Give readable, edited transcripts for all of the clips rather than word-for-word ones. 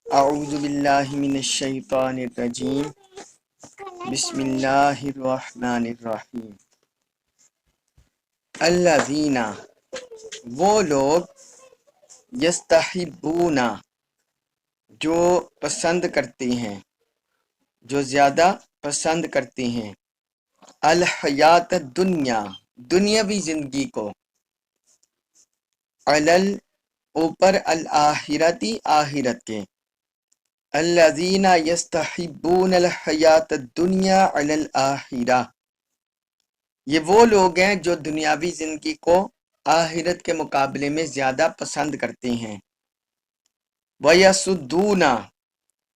اعوذ باللہ من الشیطان الرجیم بسم اللہ الرحمن الرحیم الذین وہ لوگ یستحبون جو پسند کرتے ہیں جو زیادہ پسند کرتے ہیں الحیات الدنیا دنیاوی زندگی کو علل اوپر الآخرتی آخرت کے الذین یستحبون الحیات الدنیا علی الآخرہ یہ وہ لوگ ہیں جو دنیاوی زندگی کو آخرت کے مقابلے میں زیادہ پسند کرتے ہیں وَيَصُدُّونَ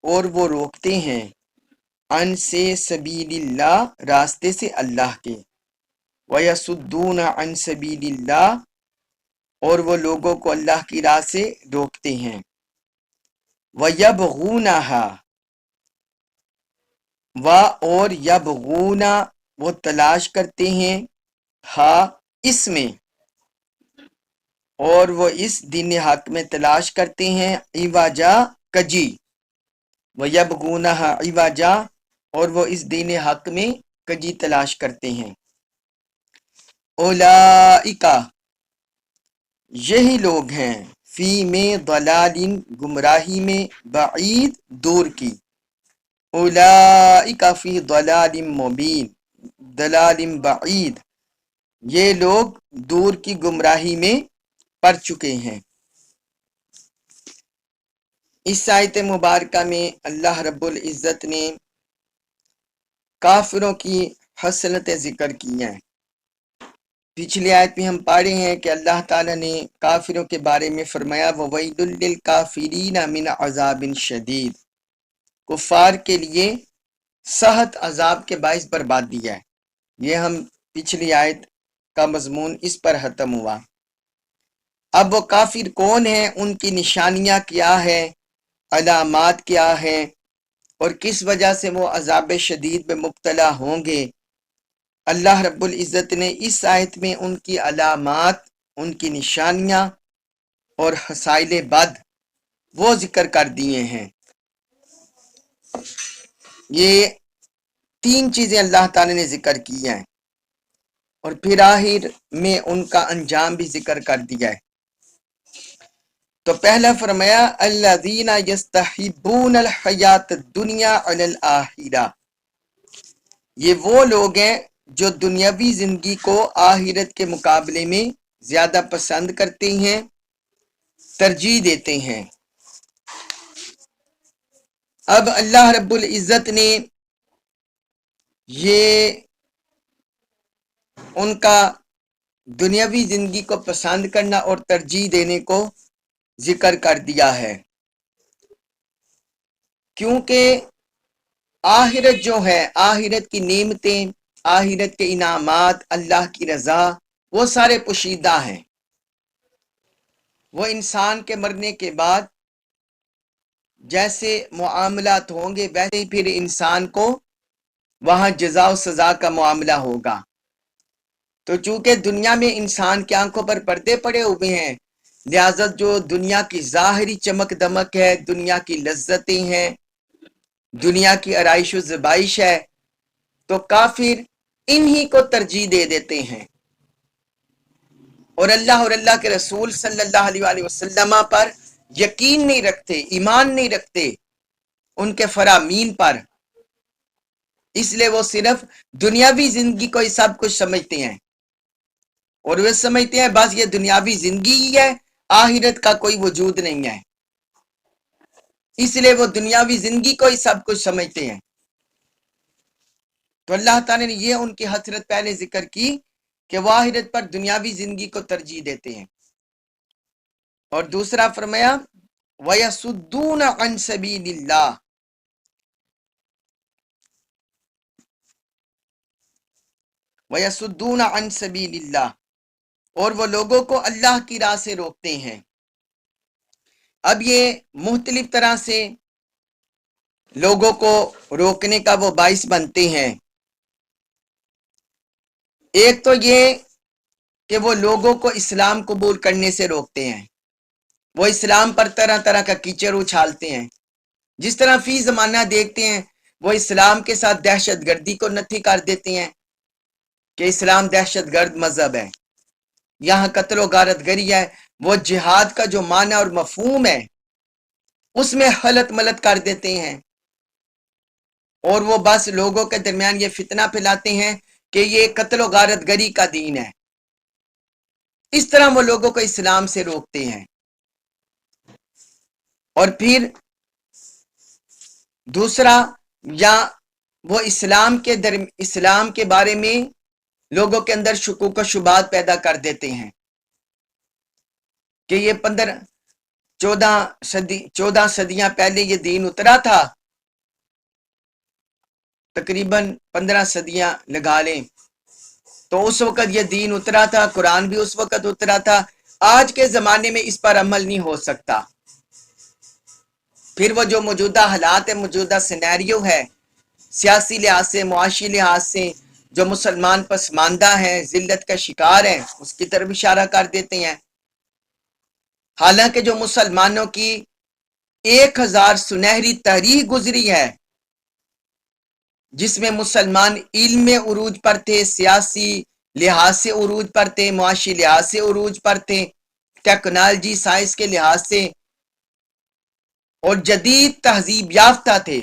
اور وہ روکتے ہیں عن سے سبیل اللہ راستے سے اللہ کے وَيَصُدُّونَ عن سبیل اللہ اور وہ لوگوں کو اللہ کی راہ سے روکتے ہیں وَيَبْغُونَهَا اور یبغون وہ تلاش کرتے ہیں ہاں اس میں اور وہ اس دین حق میں تلاش کرتے ہیں عوجا کجی وَيَبْغُونَهَا عوجا اور وہ اس دین حق میں کجی تلاش کرتے ہیں اولئک یہی لوگ ہیں فی میں ضلال گمراہی میں بعید دور کی اولئک فی ضلال مبین ضلال بعید یہ لوگ دور کی گمراہی میں پڑ چکے ہیں۔ اس آیت مبارکہ میں اللہ رب العزت نے کافروں کی حسنتیں ذکر کی ہیں۔ پچھلی آیت میں ہم پڑھے ہیں کہ اللہ تعالیٰ نے کافروں کے بارے میں فرمایا وَوَيْلٌ لِّلْكَافِرِينَ مِنْ عَذَابٍ شَدِيدٍ کفار کے لیے سخت عذاب کے باعث بربادی ہے۔ یہ ہم پچھلی آیت کا مضمون اس پر ختم ہوا۔ اب وہ کافر کون ہیں، ان کی نشانیاں کیا ہے، علامات کیا ہیں اور کس وجہ سے وہ عذاب شدید میں مبتلا ہوں گے۔ اللہ رب العزت نے اس آیت میں ان کی علامات، ان کی نشانیاں اور حسائل بد وہ ذکر کر دیے ہیں۔ یہ 3 چیزیں اللہ تعالی نے ذکر کی ہیں اور پھر آخر میں ان کا انجام بھی ذکر کر دیا ہے۔ تو پہلا فرمایا الذین یستحبون الحیات الدنیا علی الآخرہ یہ وہ لوگ ہیں جو دنیاوی زندگی کو آخرت کے مقابلے میں زیادہ پسند کرتے ہیں، ترجیح دیتے ہیں۔ اب اللہ رب العزت نے یہ ان کا دنیاوی زندگی کو پسند کرنا اور ترجیح دینے کو ذکر کر دیا ہے، کیونکہ آخرت جو ہے، آخرت کی نعمتیں، آخرت کے انعامات، اللہ کی رضا وہ سارے پوشیدہ ہیں۔ وہ انسان کے مرنے کے بعد جیسے معاملات ہوں گے ویسے ہی پھر انسان کو وہاں جزا و سزا کا معاملہ ہوگا۔ تو چونکہ دنیا میں انسان کی آنکھوں پر پردے پڑے ہوئے ہیں، لہذا جو دنیا کی ظاہری چمک دمک ہے، دنیا کی لذتیں ہیں، دنیا کی آرائش و زبائش ہے، تو کافر انہی کو ترجیح دے دیتے ہیں اور اللہ کے رسول صلی اللہ علیہ وآلہ وسلم پر یقین نہیں رکھتے، ایمان نہیں رکھتے ان کے فرامین پر۔ اس لیے وہ صرف دنیاوی زندگی کو ہی سب کچھ سمجھتے ہیں اور وہ سمجھتے ہیں بس یہ دنیاوی زندگی ہی ہے، آخرت کا کوئی وجود نہیں ہے، اس لیے وہ دنیاوی زندگی کو ہی سب کچھ سمجھتے ہیں۔ تو اللہ تعالیٰ نے یہ ان کی حسرت پہلے ذکر کی کہ وہ آخرت پر دنیاوی زندگی کو ترجیح دیتے ہیں، اور دوسرا فرمایا وَيَصُدُّونَ عَن سَبِيلِ اللَّهِ وَيَصُدُّونَ عَن سَبِيلِ اللَّهِ اور وہ لوگوں کو اللہ کی راہ سے روکتے ہیں۔ اب یہ مختلف طرح سے لوگوں کو روکنے کا وہ باعث بنتے ہیں۔ ایک تو یہ کہ وہ لوگوں کو اسلام قبول کرنے سے روکتے ہیں، وہ اسلام پر طرح طرح کا کیچڑ اچھالتے ہیں، جس طرح فی زمانہ دیکھتے ہیں وہ اسلام کے ساتھ دہشت گردی کو نتھی کر دیتے ہیں کہ اسلام دہشت گرد مذہب ہے، یہاں قتل و غارت گری ہے، وہ جہاد کا جو معنی اور مفہوم ہے اس میں حلت ملت کر دیتے ہیں، اور وہ بس لوگوں کے درمیان یہ فتنہ پھیلاتے ہیں کہ یہ قتل و غارت گری کا دین ہے۔ اس طرح وہ لوگوں کو اسلام سے روکتے ہیں۔ اور پھر دوسرا، یا وہ اسلام کے بارے میں لوگوں کے اندر شکوک و شبہات پیدا کر دیتے ہیں کہ یہ 14 صدیاں پہلے یہ دین اترا تھا، تقریباً 15 صدیاں لگا لیں، تو اس وقت یہ دین اترا تھا، قرآن بھی اس وقت اترا تھا، آج کے زمانے میں اس پر عمل نہیں ہو سکتا۔ پھر وہ جو موجودہ حالات ہے، موجودہ سینیریو ہے، سیاسی لحاظ سے، معاشی لحاظ سے جو مسلمان پسماندہ ہیں، ذلت کا شکار ہیں، اس کی طرف اشارہ کر دیتے ہیں۔ حالانکہ جو مسلمانوں کی 1000 سنہری تاریخ گزری ہے، جس میں مسلمان علم میں عروج پر تھے، سیاسی لحاظ سے عروج پر تھے، معاشی لحاظ سے عروج پر تھے، ٹیکنالوجی سائنس کے لحاظ سے اور جدید تہذیب یافتہ تھے،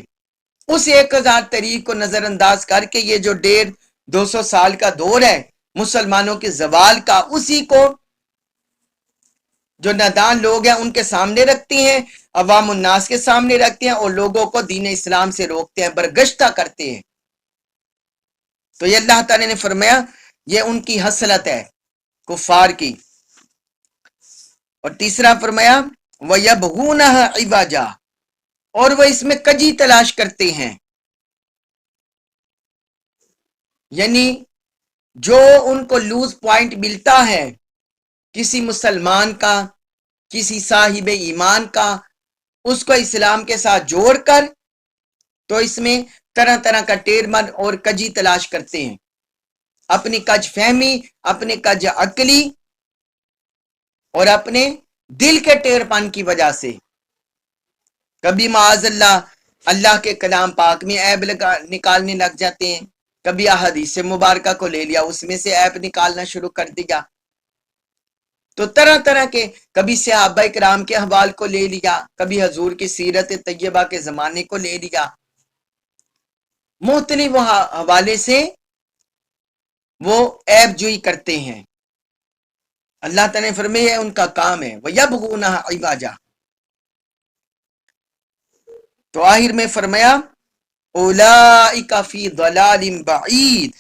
اس 1000 تاریخ کو نظر انداز کر کے یہ جو 150-200 سال کا دور ہے مسلمانوں کے زوال کا، اسی کو جو نادان لوگ ہیں ان کے سامنے رکھتے ہیں، عوام الناس کے سامنے رکھتے ہیں، اور لوگوں کو دین اسلام سے روکتے ہیں، برگشتہ کرتے ہیں۔ تو یہ اللہ تعالی نے فرمایا یہ ان کی حسرت ہے کفار کی۔ اور تیسرا فرمایا وَيَبْغُونَهَا عِوَجًا، اور وہ اس میں کجی تلاش کرتے ہیں، یعنی جو ان کو لوز پوائنٹ ملتا ہے کسی مسلمان کا، کسی صاحب ایمان کا، اس کو اسلام کے ساتھ جوڑ کر، تو اس میں طرح طرح کا ٹیر من اور کجی تلاش کرتے ہیں، اپنی کج فہمی، اپنے کج عقلی اور اپنے دل کے ٹیر پن کی وجہ سے۔ کبھی معاذ اللہ کے کلام پاک میں عیب نکالنے لگ جاتے ہیں، کبھی احادیث مبارکہ کو لے لیا، اس میں سے عیب نکالنا شروع کر دیا، تو طرح طرح کے، کبھی صحابہ کرام کے احوال کو لے لیا، کبھی حضور کی سیرت طیبہ کے زمانے کو لے لیا، مختلف حوالے سے وہ عیب جوئی کرتے ہیں۔ اللہ تعالیٰ نے فرمایا ان کا کام ہے وَيَبْغُونَهَا عِوَجًا۔ تو آخر میں فرمایا اولئک فی ضلال بعید،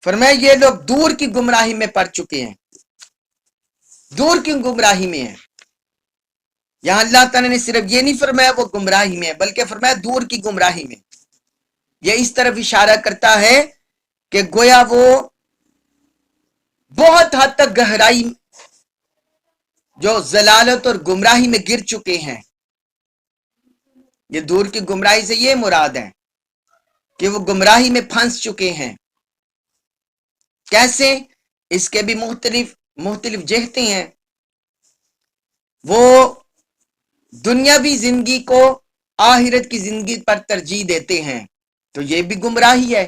فرمایا یہ لوگ دور کی گمراہی میں پڑ چکے ہیں، دور کی گمراہی میں ہیں۔ یہاں اللہ تعالیٰ نے صرف یہ نہیں فرمایا وہ گمراہی میں ہے، بلکہ فرمایا دور کی گمراہی میں۔ یہ اس طرف اشارہ کرتا ہے کہ گویا وہ بہت حد تک گہرائی جو ضلالت اور گمراہی میں گر چکے ہیں۔ یہ دور کی گمراہی سے یہ مراد ہے کہ وہ گمراہی میں پھنس چکے ہیں۔ کیسے؟ اس کے بھی مختلف جہتیں ہیں۔ وہ دنیاوی زندگی کو آخرت کی زندگی پر ترجیح دیتے ہیں، تو یہ بھی گمراہی ہے۔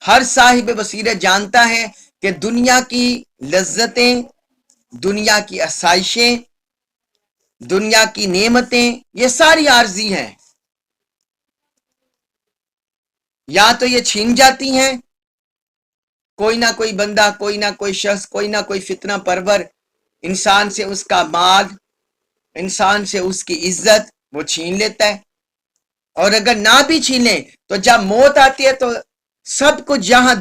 ہر صاحب بصیرت جانتا ہے کہ دنیا کی لذتیں، دنیا کی آسائشیں، دنیا کی نعمتیں یہ ساری عارضی ہیں، یا تو یہ چھین جاتی ہیں، کوئی نہ کوئی بندہ، کوئی نہ کوئی شخص، کوئی نہ کوئی فتنہ پرور انسان سے اس کا مال، انسان سے اس کی عزت وہ چھین لیتا ہے، اور اگر نہ بھی چھینے تو جب موت آتی ہے تو سب کچھ جہاں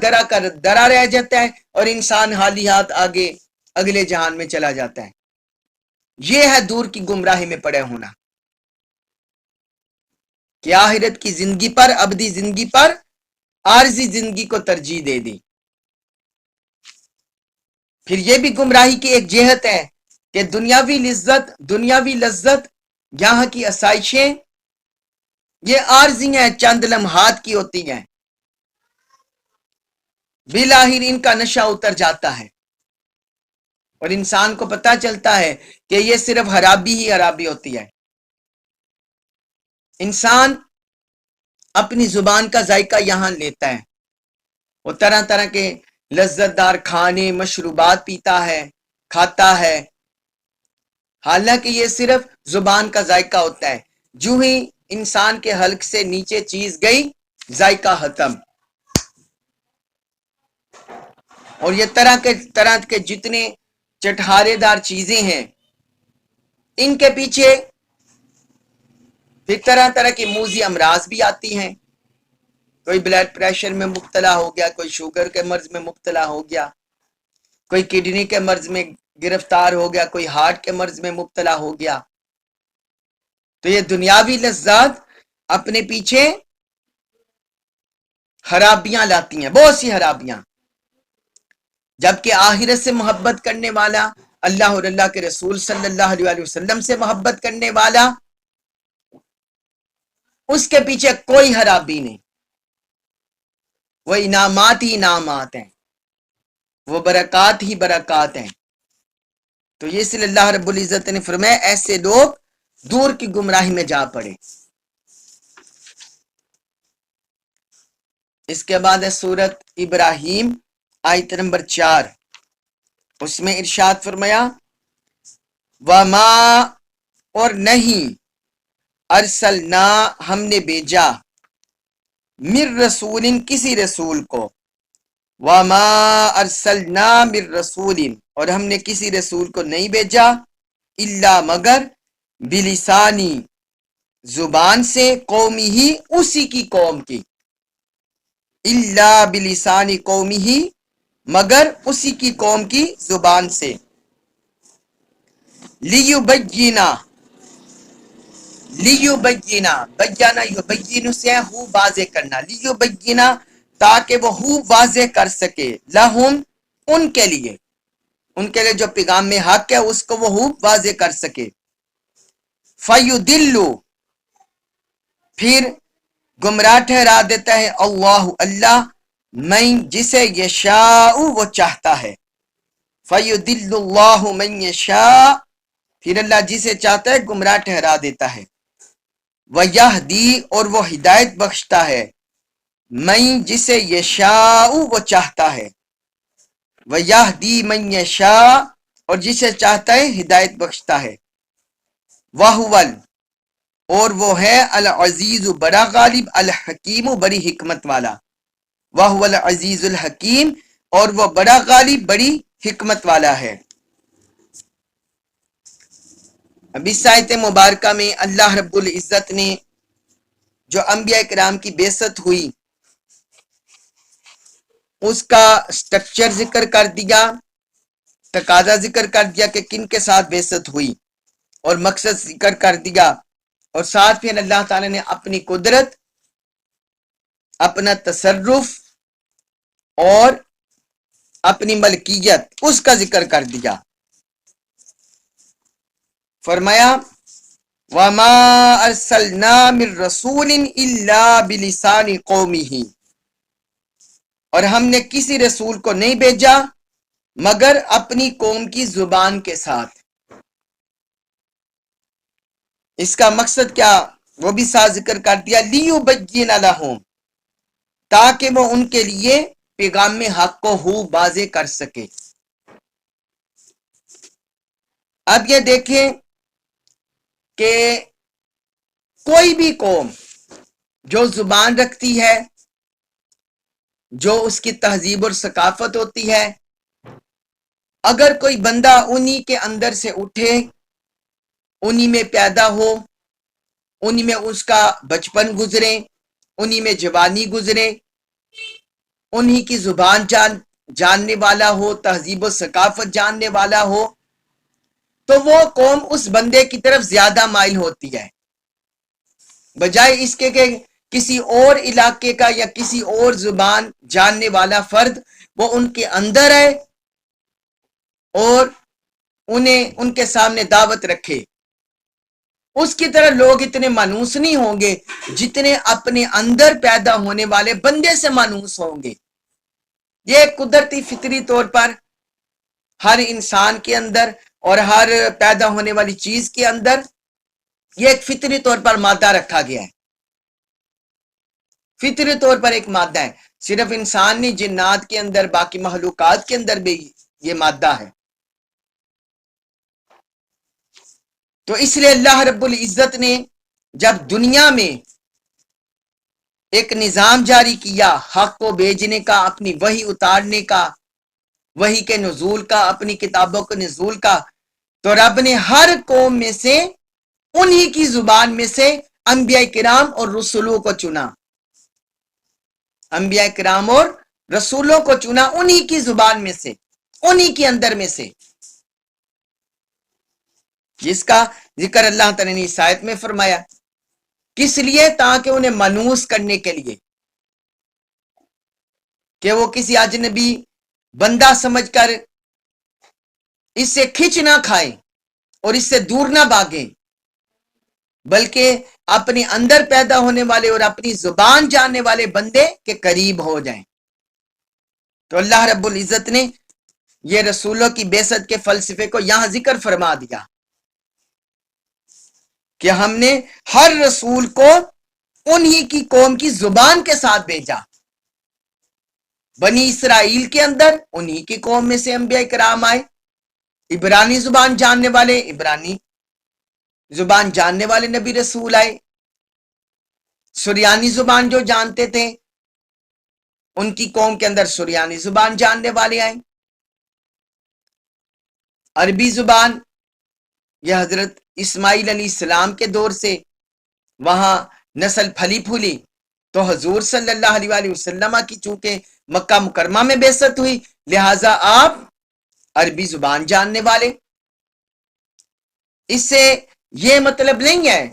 درا رہ جاتا ہے اور انسان حالی ہاتھ آگے اگلے جہان میں چلا جاتا ہے۔ یہ ہے دور کی گمراہی میں پڑے ہونا، کہ آخرت کی زندگی پر، ابدی زندگی پر عارضی زندگی کو ترجیح دے دی۔ پھر یہ بھی گمراہی کی ایک جہت ہے کہ دنیاوی لذت، یہاں کی آسائشیں یہ عارضی ہیں، چند لمحات کی ہوتی ہیں، بالآخر ان کا نشہ اتر جاتا ہے اور انسان کو پتہ چلتا ہے کہ یہ صرف خرابی ہی خرابی ہوتی ہے۔ انسان اپنی زبان کا ذائقہ یہاں لیتا ہے، وہ طرح طرح کے لذت دار کھانے مشروبات پیتا ہے، کھاتا ہے، حالانکہ یہ صرف زبان کا ذائقہ ہوتا ہے۔ جو ہی انسان کے حلق سے نیچے چیز گئی، ذائقہ ختم۔ اور یہ طرح کے جتنے چٹخارے دار چیزیں ہیں، ان کے پیچھے پھر طرح طرح کی موذی امراض بھی آتی ہیں۔ کوئی بلڈ پریشر میں مبتلا ہو گیا، کوئی شوگر کے مرض میں مبتلا ہو گیا، کوئی کڈنی کے مرض میں گرفتار ہو گیا، کوئی ہارٹ کے مرض میں مبتلا ہو گیا۔ تو یہ دنیاوی لذات اپنے پیچھے خرابیاں لاتی ہیں، بہت سی خرابیاں، جبکہ آخرت سے محبت کرنے والا، اللہ اور اللہ کے رسول صلی اللہ علیہ وسلم سے محبت کرنے والا، اس کے پیچھے کوئی خرابی نہیں، وہ انعامات ہی انعامات ہیں، وہ برکات ہی برکات ہیں۔ تو یہ اس لیے اللہ رب العزت نے فرمایا ایسے لوگ دور کی گمراہی میں جا پڑے۔ اس کے بعد ہے سورت ابراہیم آیت نمبر 4، اس میں ارشاد فرمایا وما، اور نہیں، ارسلنا، ہم نے بھیجا، من رسول، کسی رسول کو، وما ارسلنا من رسول، اور ہم نے کسی رسول کو نہیں بھیجا، الا مگر، بلسانی، زبان سے، قومی ہی، اسی کی قوم کی، الا بلسانی قومی ہی، مگر اسی کی قوم کی زبان سے، لیبینا، لیبینا، بیانہ یبین سے ہو واضح کرنا، لیبینا، تاکہ وہ ہو واضح کر سکے، لہم، ان کے لیے جو پیغام میں حق ہے اس کو وہ ہو واضح کر سکے، فیدلو، پھر گمراہ ٹھہرا دیتا ہے، اللہ من، جسے یشاء، وہ چاہتا ہے، فیدل اللہ من یشاء، پھر اللہ جسے چاہتا ہے گمراہ ٹھہرا دیتا ہے، ویہدی، اور وہ ہدایت بخشتا ہے، من، جسے یشاء، وہ چاہتا ہے، ویہدی من یشاء، اور جسے چاہتا ہے ہدایت بخشتا ہے، وہول، اور وہ ہے العزیز، بڑا غالب، الحکیم، بڑی حکمت والا، وہو العزیز الحکیم، اور وہ بڑا غالب، بڑی حکمت والا ہے۔ اب اس آیت مبارکہ میں اللہ رب العزت نے جو انبیاء کرام کی بعثت ہوئی اس کا سٹرکچر ذکر کر دیا، تقاضا ذکر کر دیا کہ کن کے ساتھ بعثت ہوئی، اور مقصد ذکر کر دیا، اور ساتھ پھر اللہ تعالی نے اپنی قدرت، اپنا تصرف اور اپنی ملکیت، اس کا ذکر کر دیا۔ فرمایا وَمَا أَرْسَلْنَا مِن رَّسُولٍ إِلَّا بِلِسَانِ قَوْمِهِ، اور ہم نے کسی رسول کو نہیں بھیجا مگر اپنی قوم کی زبان کے ساتھ۔ اس کا مقصد کیا، وہ بھی ساتھ ذکر کر دیا، لِيُبَيِّنَ لَهُمْ، تاکہ وہ ان کے لیے پیغام حق کو ہو واضح کر سکے۔ اب یہ دیکھیں کہ کوئی بھی قوم جو زبان رکھتی ہے، جو اس کی تہذیب اور ثقافت ہوتی ہے، اگر کوئی بندہ انہی کے اندر سے اٹھے، انہی میں پیدا ہو، انہی میں اس کا بچپن گزرے، انہی میں جوانی گزرے، انہی کی زبان جاننے والا ہو، تہذیب و ثقافت جاننے والا ہو، تو وہ قوم اس بندے کی طرف زیادہ مائل ہوتی ہے، بجائے اس کے کہ کسی اور علاقے کا یا کسی اور زبان جاننے والا فرد وہ ان کے اندر ہے اور انہیں ان کے سامنے دعوت رکھے۔ اس کی طرح لوگ اتنے مانوس نہیں ہوں گے جتنے اپنے اندر پیدا ہونے والے بندے سے مانوس ہوں گے۔ یہ قدرتی فطری طور پر ہر انسان کے اندر اور ہر پیدا ہونے والی چیز کے اندر یہ ایک فطری طور پر مادہ رکھا گیا ہے، فطری طور پر ایک مادہ ہے، صرف انسان نہیں، جنات کے اندر، باقی مخلوقات کے اندر بھی یہ مادہ ہے۔ تو اس لیے اللہ رب العزت نے جب دنیا میں ایک نظام جاری کیا حق کو بھیجنے کا، اپنی وحی اتارنے کا، وحی کے نزول کا، اپنی کتابوں کے نزول کا، تو رب نے ہر قوم میں سے انہی کی زبان میں سے انبیاء کرام اور رسولوں کو چنا، انبیاء کرام اور رسولوں کو چنا انہی کی زبان میں سے، انہی کے اندر میں سے، جس کا ذکر اللہ تعالیٰ نے اس آیت میں فرمایا۔ کس لیے؟ تاکہ انہیں منوس کرنے کے لیے، کہ وہ کسی اجنبی بندہ سمجھ کر اس سے کھچ نہ کھائیں اور اس سے دور نہ بھاگیں، بلکہ اپنے اندر پیدا ہونے والے اور اپنی زبان جاننے والے بندے کے قریب ہو جائیں۔ تو اللہ رب العزت نے یہ رسولوں کی بعثت کے فلسفے کو یہاں ذکر فرما دیا کہ ہم نے ہر رسول کو انہی کی قوم کی زبان کے ساتھ بھیجا۔ بنی اسرائیل کے اندر انہی کی قوم میں سے انبیاء کرام آئے، عبرانی زبان جاننے والے عبرانی زبان جاننے والے نبی رسول آئے، سریانی زبان جو جانتے تھے ان کی قوم کے اندر سریانی زبان جاننے والے آئے، عربی زبان یہ حضرت اسماعیل علیہ السلام کے دور سے وہاں نسل پھلی پھولی، تو حضور صلی اللہ علیہ وآلہ وسلم کی چونکہ مکہ مکرمہ میں بعثت ہوئی، لہٰذا آپ عربی زبان جاننے والے۔ اس سے یہ مطلب نہیں ہے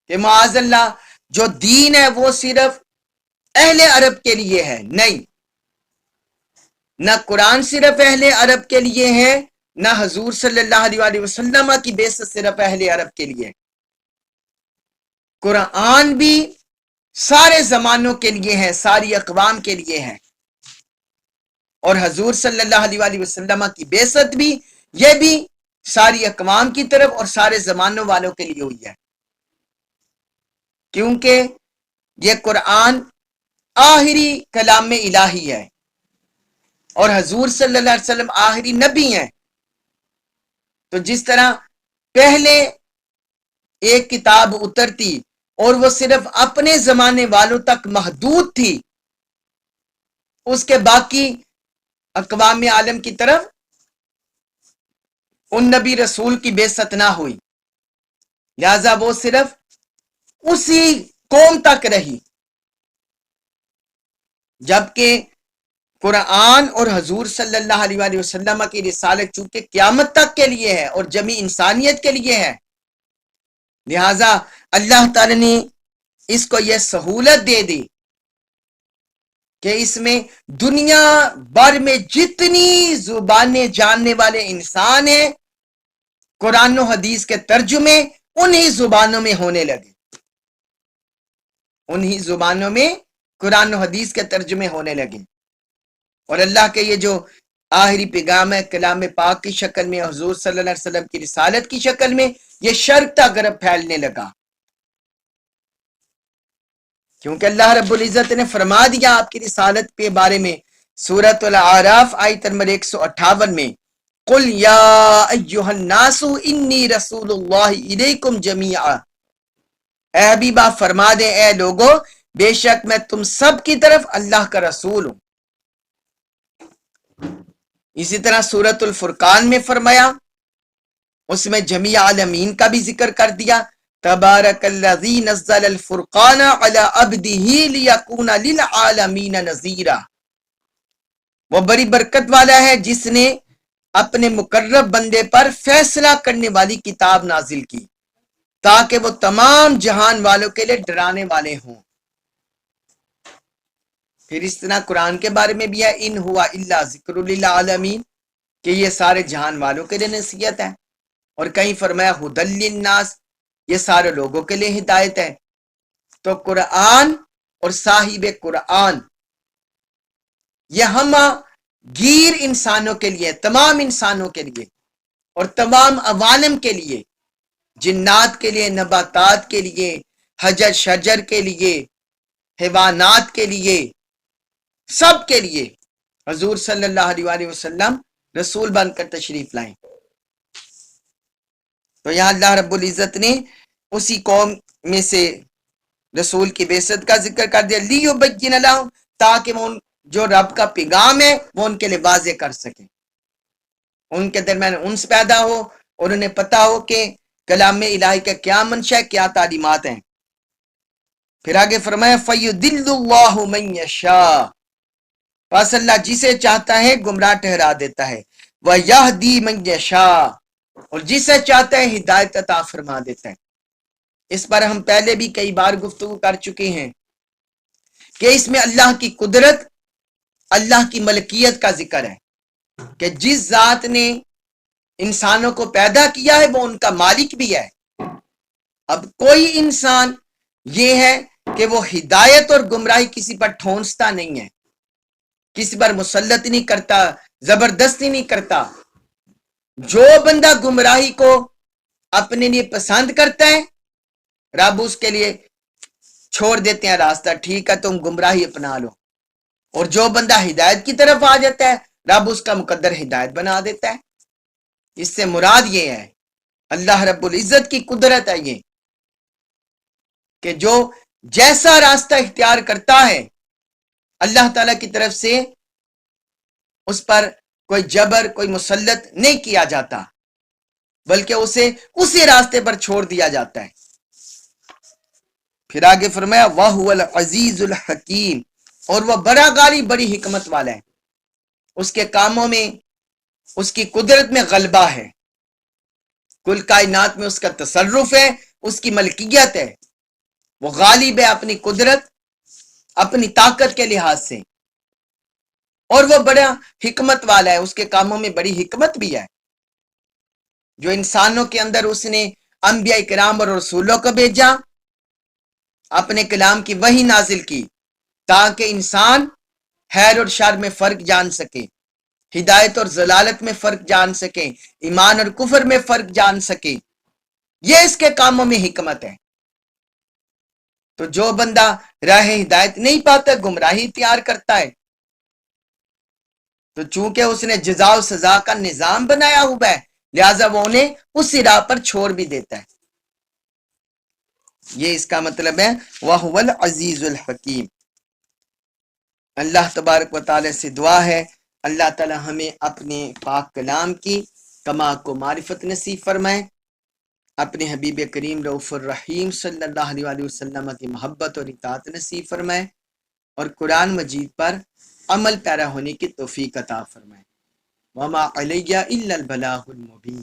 کہ معاذ اللہ جو دین ہے وہ صرف اہل عرب کے لیے ہے، نہیں، نہ قرآن صرف اہل عرب کے لیے ہے، نہ حضور صلی اللہ علیہ وآلہ وسلم کی بعثت صرف اہل عرب کے لیے۔ قرآن بھی سارے زمانوں کے لیے ہے، ساری اقوام کے لیے ہے، اور حضور صلی اللہ علیہ وآلہ وسلم کی بعثت بھی یہ بھی ساری اقوام کی طرف اور سارے زمانوں والوں کے لیے ہوئی ہے، کیونکہ یہ قرآن آخری کلام الہی ہے اور حضور صلی اللہ علیہ وسلم آخری نبی ہیں۔ تو جس طرح پہلے ایک کتاب اترتی اور وہ صرف اپنے زمانے والوں تک محدود تھی، اس کے باقی اقوام عالم کی طرف ان نبی رسول کی بعثت نہ ہوئی، لہذا وہ صرف اسی قوم تک رہی، جبکہ قرآن اور حضور صلی اللہ علیہ وآلہ وسلم کی رسالت چونکہ قیامت تک کے لیے ہے اور جمی انسانیت کے لیے ہے، لہذا اللہ تعالی نے اس کو یہ سہولت دے دی کہ اس میں دنیا بھر میں جتنی زبانیں جاننے والے انسان ہیں، قرآن و حدیث کے ترجمے انہی زبانوں میں ہونے لگے، انہی زبانوں میں قرآن و حدیث کے ترجمے ہونے لگے، اور اللہ کے یہ جو آخری پیغام ہے کلام پاک کی شکل میں، حضور صلی اللہ علیہ وسلم کی رسالت کی شکل میں، یہ شرق تک غرب پھیلنے لگا، کیونکہ اللہ رب العزت نے فرما دیا آپ کی رسالت کے بارے میں سورۃ الاعراف آیت نمبر 158 میں، قل یا ایھا الناس انی رسول اللہ الیکم جمیعا، اے حبیبہ فرما دے اے لوگو بے شک میں تم سب کی طرف اللہ کا رسول ہوں۔ اسی طرح سورۃ الفرقان میں فرمایا، اس میں جمیع عالمین کا بھی ذکر کر دیا، تبارک الذی نزل الفرقان علی عبدہ لیکون للعالمین نذیرا، وہ بڑی برکت والا ہے جس نے اپنے مقرب بندے پر فیصلہ کرنے والی کتاب نازل کی تاکہ وہ تمام جہان والوں کے لیے ڈرانے والے ہوں۔ پھر اس طرح قرآن کے بارے میں بھی ہے، ان ہوا الا ذکر للعالمین، کہ یہ سارے جہان والوں کے لیے نصیحت ہے، اور کہیں فرمایا ھدی للناس، یہ سارے لوگوں کے لیے ہدایت ہے۔ تو قرآن اور صاحب قرآن یہ ہم گیر انسانوں کے لیے، تمام انسانوں کے لیے اور تمام عوالم کے لیے، جنات کے لیے، نباتات کے لیے، حجر شجر کے لیے، حیوانات کے لیے، سب کے لیے حضور صلی اللہ علیہ وآلہ وسلم رسول بن کر تشریف لائیں۔ تو یہاں اللہ رب العزت نے اسی قوم میں سے رسول کی بعثت کا ذکر کر دیا، لیبین لہم، تاکہ وہ جو رب کا پیغام ہے وہ ان کے لیے واضح کر سکیں، ان کے درمیان انس پیدا ہو اور انہیں پتا ہو کہ کلام الہی کا کیا منشا ہے، کیا تعلیمات ہیں۔ پھر آگے فرمایا فَيُضِلُّ اللَّهُ مَن يَشَاءُ، پس اللہ جسے چاہتا ہے گمراہ ٹھہرا دیتا ہے، وَيَهْدِي مَن يَشَاءُ، اور جسے چاہتا ہے ہدایت عطا فرما دیتا ہے۔ اس پر ہم پہلے بھی کئی بار گفتگو کر چکے ہیں کہ اس میں اللہ کی قدرت، اللہ کی ملکیت کا ذکر ہے کہ جس ذات نے انسانوں کو پیدا کیا ہے وہ ان کا مالک بھی ہے۔ اب کوئی انسان یہ ہے کہ وہ ہدایت اور گمراہی کسی پر ٹھونستا نہیں ہے، کسی پر مسلط نہیں کرتا، زبردستی نہیں کرتا۔ جو بندہ گمراہی کو اپنے لیے پسند کرتا ہے رب اس کے لیے چھوڑ دیتے ہیں راستہ، ٹھیک ہے تم گمراہی اپنا لو، اور جو بندہ ہدایت کی طرف آ جاتا ہے رب اس کا مقدر ہدایت بنا دیتا ہے۔ اس سے مراد یہ ہے اللہ رب العزت کی قدرت ہے یہ کہ جو جیسا راستہ اختیار کرتا ہے اللہ تعالیٰ کی طرف سے اس پر کوئی جبر، کوئی مسلط نہیں کیا جاتا، بلکہ اسے اسی راستے پر چھوڑ دیا جاتا ہے۔ پھر آگے فرمایا وَهُوَ الْعَزِيزُ الْحَكِيمُ، اور وہ بڑا غالب، بڑی حکمت والا ہے، اس کے کاموں میں، اس کی قدرت میں غلبہ ہے، کل کائنات میں اس کا تصرف ہے، اس کی ملکیت ہے، وہ غالب ہے اپنی قدرت، اپنی طاقت کے لحاظ سے، اور وہ بڑا حکمت والا ہے، اس کے کاموں میں بڑی حکمت بھی ہے۔ جو انسانوں کے اندر اس نے انبیاء کرام اور رسولوں کو بھیجا، اپنے کلام کی وحی نازل کی تاکہ انسان خیر اور شر میں فرق جان سکے، ہدایت اور ضلالت میں فرق جان سکے، ایمان اور کفر میں فرق جان سکے، یہ اس کے کاموں میں حکمت ہے۔ تو جو بندہ راہ ہدایت نہیں پاتا، گمراہی اختیار کرتا ہے، تو چونکہ اس نے جزا و سزا کا نظام بنایا ہوا ہے لہٰذا وہ انہیں اسی راہ پر چھوڑ بھی دیتا ہے۔ یہ اس کا مطلب ہے وَهُوَ الْعَزِيزُ الْحَكِيمُ۔ اللہ تبارک و تعالی سے دعا ہے اللہ تعالی ہمیں اپنے پاک کلام کی کما کو معرفت نصیب فرمائے، اپنے حبیب کریم رؤوف الرحیم صلی اللہ علیہ وآلہ وسلم کی محبت اور اطاعت نصیب فرمائے، اور قرآن مجید پر عمل پیرا ہونے کی توفیق عطا فرمائے۔ وما علیہ الا البلاغ المبین۔